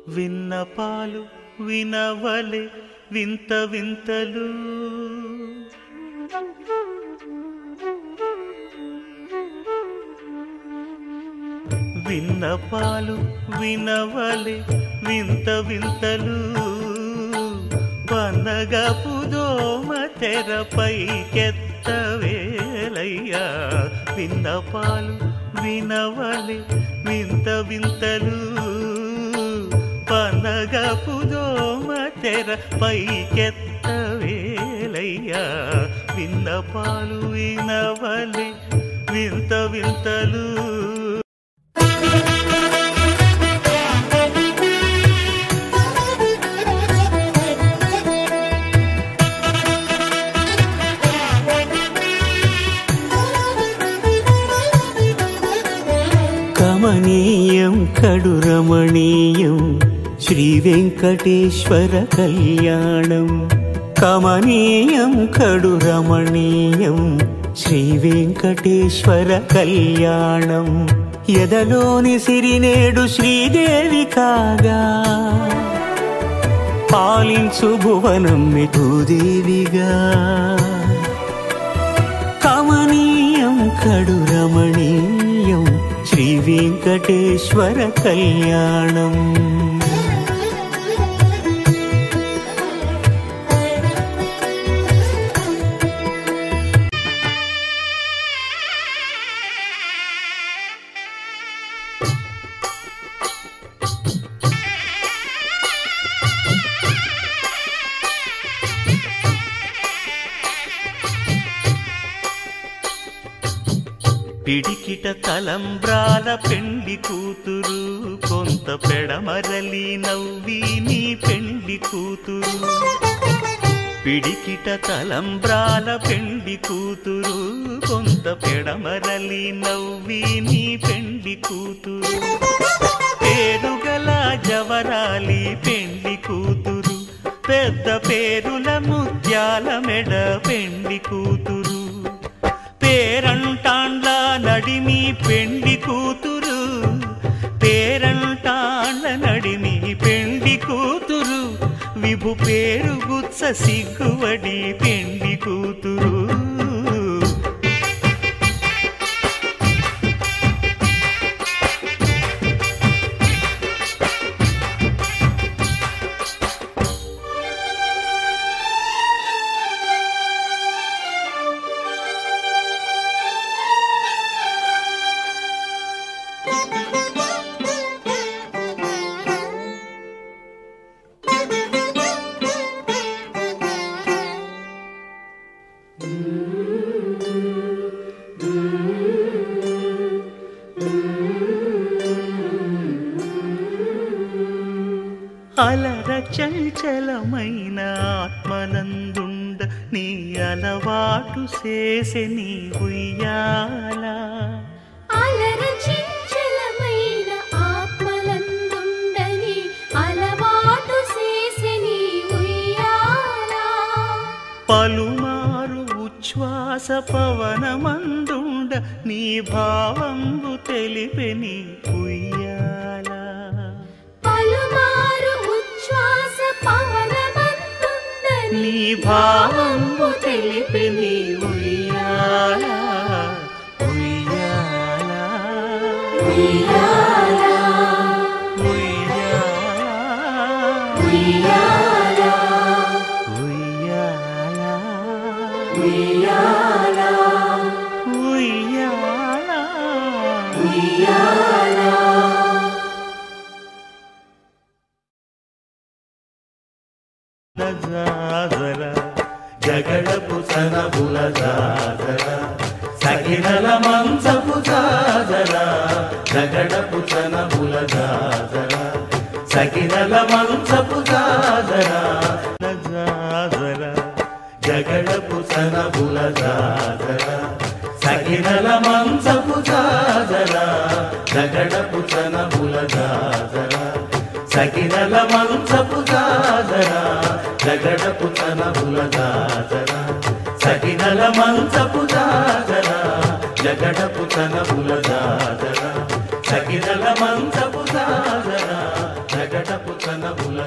విన్నపాలు వినవలే వింత వింతలు విన్నపాలు వినవలే వింత వింతలు వనగపు దోమ తెరపైకెత్తవేలయ్యా విన్నపాలు వినవలే వింత వింతలు వనగపు దోమ తెరపైకెత్తవేలయ్యా విన్నపాలు వినవలే వింత వింతలు కమనీయం కడురమణీయం శ్రీ వెంకటేశ్వర కళ్యాణం కమనీయం కడురమణీయం శ్రీ వెంకటేశ్వర కళ్యాణం ఎదలోని సిరినేడు శ్రీదేవి కాగా పాలించు భువనం మిఠూదేవిగా కమనీయం కడురమణీయం శ్రీ వెంకటేశ్వర కళ్యాణం పిడికిట తలంబ్రాల పెండి కూతురు కొంత పెడమరలి నవ్వి నీ పెండి కూతురు పిడికిట తలంబ్రాల పెండి కూతురు కొంత పెడమరలి నవ్వి నీ పెండి కూతురు పేరుగల జవరాలి పెండి కూతురు పెద్ద పేరుల ముత్యాల మెడ పెండి కూతురు పేరంటాండ్ల నడిమి పెండి కూతురు పేరంటాండ్ల నడిమి పెండి కూతురు విభు పేరు గుత్స సిగ్గువడి పెండి కూతురు అలర చంచలమైన ఆత్మనందుండ నీ అలవాటు చేసే నీ ఉయ్యాల అలర చంచలమైన ఆత్మనందుండ నీ అలవాటు చేసే నీ ఉయ్యాల పలుమారు ఉచ్ఛ్వాస పవనమందుండ నీ భావంబు తెలిపే నీ ఉయ్యాల నీ భావంబు తెలిపే నీ ఉయ్యాల ఉయ్యాల ఉయ్యాల ఉయ్యాల ఉయ్యాల ఉయ్యాల ఉయ్యాల ఉయ్యాల జాజర జగడపు సనబుల జాజర సకినల మంచపు జాజర జగడపు సనబుల జాజర సకినల మంచపు జాజర జాజర జగడపు సనబుల జాజర సకినల మంచపు జాజర జగడపు సనబుల జాజర సకినల మంచపు జాజర జగడపు సనబుల జాజర సకినల మంచపు జాజర జగడపు సనబుల జాజర సకినల మంచపు జాజర జగడపు చనవుల